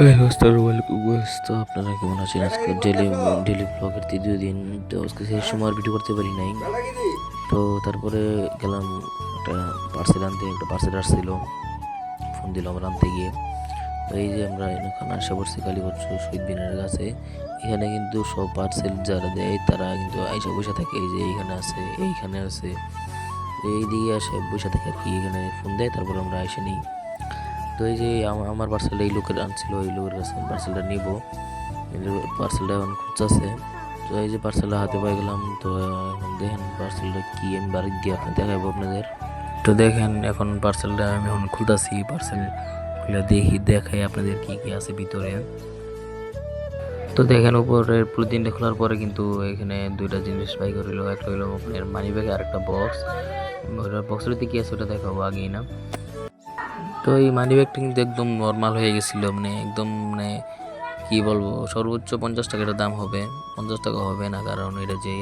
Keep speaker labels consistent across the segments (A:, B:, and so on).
A: এই আসসালামু আলাইকুম গাইস। তো আপনারা কেমন আছেন? আজকে ডেলি ব্লগের তৃতীয় দিন। তো আজকে সেই সময় ভিডিও করতে পারি নাই। তো তারপরে গেলাম একটা পার্সেল আনতে। একটা পার্সেল আসছিল, ফোন দিলাম আমার আনতে গিয়ে। তো এই যে আমরা এখানে আসা পড়ছি কালীগঞ্জ শহীদ মিনারের কাছে। এখানে কিন্তু সব পার্সেল যারা দেয় তারা কিন্তু আইসা বসে থাকে। এই যে এইখানে আছে, এইখানে আছে, এই দিকে আসে বসে থাকে আর কি। এখানে ফোন দেয়, তারপর আমরা এসে নিই। তো এই যে আমার পার্সেলটা এই লোকের আনছিল, এই লোকের কাছে পার্সেলটা নিব। পার্সেলটা এখন খুঁজতেছে। তো এই যে পার্সেলটা হাতে পাই গেলাম। তো এখন দেখেন পার্সেলটা কি, আমি বাড়ি গিয়ে দেখাবো আপনাদের। তো দেখেন এখন পার্সেলটা আমি এখন খুলতেছি। পার্সেল খুলে দেখাই আপনাদের কি কি আছে ভিতরে। তো দেখেন উপরের পলিথিনটা খোলার পরে কিন্তু এখানে দুইটা জিনিস বাই করিল। একটা হইলো আপনার মানি ব্যাগ আর একটা বক্স। ওইটার বক্সের কি আছে ওটা দেখাবো আগেই না। তো এই মানি ব্যাগটা কিন্তু একদম নর্মাল হয়ে গেছিল, মানে একদম মানে কি বলবো, সর্বোচ্চ 50 টাকার দাম হবে, 50 টাকা হবে না, কারণ এটা যে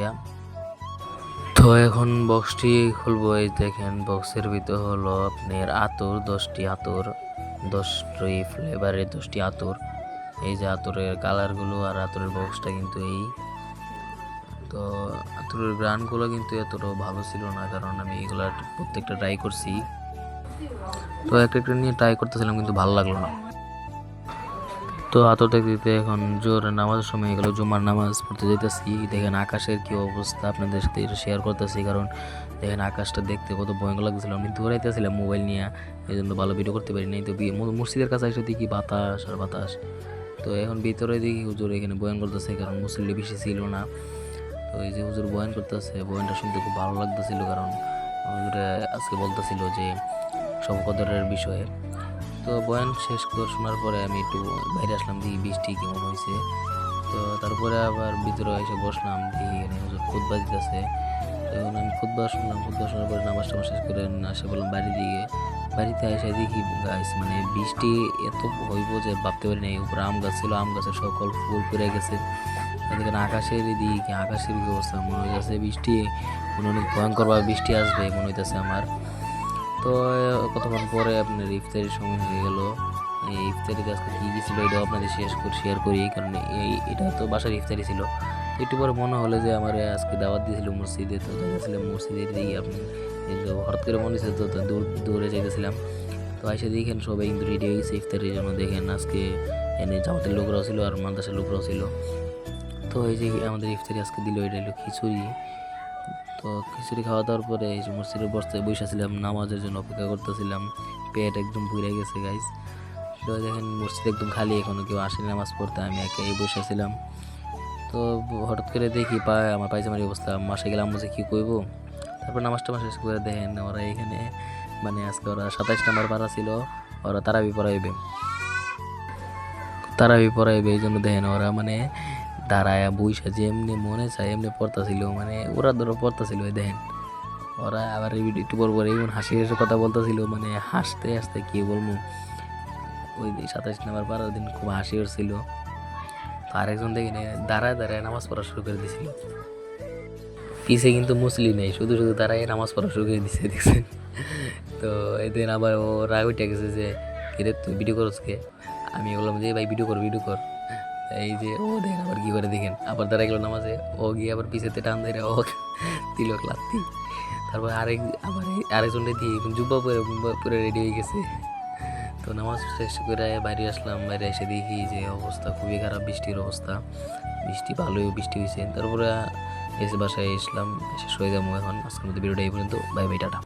A: তো এখন বক্সটি খুলবো। এই দেখেন বক্সের ভিতর হলো আপনার আতর, 10টি আতর, 10টি ফ্লেভারের 10টি আতর। এই যে আতরের কালারগুলো আর আতরের বক্সটা কিন্তু এই। তো আতরের ব্র্যান্ডগুলো কিন্তু এতটাও ভালো ছিল না, কারণ আমি এগুলা প্রত্যেকটা ট্রাই করছি। তো একটা একটা নিয়ে ট্রাই করতেছিলাম কিন্তু ভালো লাগলো না। তো আতর দেখতে দিতে এখন জোরে নামাজের সময় গেল, জুমার নামাজ পড়তে যেতেছি। দেখেন আকাশের কি অবস্থা, আপনাদের সাথে এটা শেয়ার করতেছি, কারণ দেখেন আকাশটা দেখতে কত ভয়ঙ্কর লাগতেছিল। আমি দৌড়াইতেছিলাম মোবাইল নিয়ে, এই জন্য ভালো ভিডিও করতে পারি নাই। তো মসজিদের কাছে এসে দেখি বাতাস আর বাতাস। তো এখন ভিতরে দেখি হুজুর এখানে বয়ান করতেছে, কারণ মুসল্লি বেশি ছিল না। তো এই যে হুজুর বয়ান করতেছে, বয়ানটা শুনতে খুব ভালো লাগতেছিল, কারণ হুজুরে আজকে বলতেছিল যে সব কদরের বিষয়ে। তো বয়ান শেষ করে শোনার পরে আমি একটু বাইরে আসলাম, দেখি বৃষ্টি কেমন হয়েছে। তো তারপরে আবার ভিতরে এসে বসলাম, দেখি এখানে হুজুর খুতবা দিতেছে। এখন আমি খুতবা শুনলাম, খুতবা শোনার পরে নামাজ টামাজ শেষ করে আসে বললাম বাড়ির দিকে। বাড়িতে এসে দেখি গাছ, মানে বৃষ্টি এত হইব যে ভাবতে পারি নাই। উপরে আম গাছ ছিল, আম গাছের সকল ফুল পড়ে গেছে। এদিকে আকাশের দিকে, আকাশের কি অবস্থা, মনে হইতেছে বৃষ্টি, মনে অনেক ভয়ঙ্করভাবে বৃষ্টি আসবে মনে হইতেছে আমার। তো কতক্ষণ পরে আপনার ইফতারির সময় হয়ে গেল। এই ইফতারিতে আজকে কী কী ছিল এটাও আপনাদের শেয়ার করি, কারণ এটা তো বাসার ইফতারি ছিল। একটু পরে মনে হলো যে আমার আজকে দাওয়াত দিয়েছিল মসজিদে, তো যাইতেছিলাম মসজিদের দিকে। আপনি এই যে হঠাৎ করে মনে হচ্ছে, তো দৌড়ে যাইতেছিলাম। তো আইসা দেখেন সবাই কিন্তু রেডি হয়ে গেছে ইফতারির জন্য। দেখেন আজকে এনে জামাতের লোকরাও ছিল আর মাদ্রাসার লোকরাও ছিল। তো এই যে আমাদের ইফতারি আজকে দিল, এটা হলো খিচুড়ি। তো খিচুড়ি খাওয়া দাওয়ার পরে এই মসজিদের বসতে বসেছিলাম, নামাজের জন্য অপেক্ষা করতেছিলাম। পেট একদম ভরে গেছে গাইস। তো দেখেন মসজিদ একদম খালি, এখনো কেউ আসেনি নামাজ পড়তে, আমি একাই বসেছিলাম। তো হঠাৎ করে দেখি আমার পায়জামারি অবস্থা, মাসে গেলাম বলছে কী করবো। তারপর নামাজ টামাজ শেষ করে দেখেন ওরা এখানে, মানে আজকে ওরা 27 নম্বর পারা ছিল, ওরা তারাবি পড়াইবে এই জন্য দেখেন ওরা মানে দাঁড়ায় বইসা যেমনি মনে চায় এমনি পড়তাছিল, মানে ওরা ধরো পড়তাছিল। দেখেন ওরা আবার একটু পর পর এমন হাসি হাসি কথা বলতেছিল, মানে হাসতে হাসতে কি বলবো। ওই 27 নম্বর পারার দিন খুব হাসি হচ্ছিল। তো আরেকজন দেখে দাঁড়ায় দাঁড়ায় নামাজ পড়া শুরু করে দিয়েছিল। পিছে কিন্তু মুসলি নেই, শুধু শুধু দাঁড়ায় নামাজ পড়া শুরু করে দিছে, দেখছেন। তো এদিন আবার ও রাগ উঠে গেছে যে কিরে তুই ভিডিও করছ কে। আমি বললাম যে ভাই ভিডিও কর। এই যে ও দেখেন আবার কি করে, দেখেন আবার দাঁড়াই গেল নামাজে। ও গিয়ে আবার পিছেতে টান ধরে ও দিল লাত্তি। তারপর আরেকজনটা দিয়ে জুব্বা পুরো রেডি হয়ে গেছে। তো নামাজ শেষ করে বাইরে আসলাম। বাইরে এসে দেখি যে অবস্থা খুবই খারাপ, বৃষ্টির অবস্থা। ভালোই বৃষ্টি হয়েছে। তারপরে এসে বাসায় এসলাম, শেষ হয়ে যাবো এখন। আজকের মধ্যে ভিডিওটা এই পর্যন্ত। Bye bye, tata.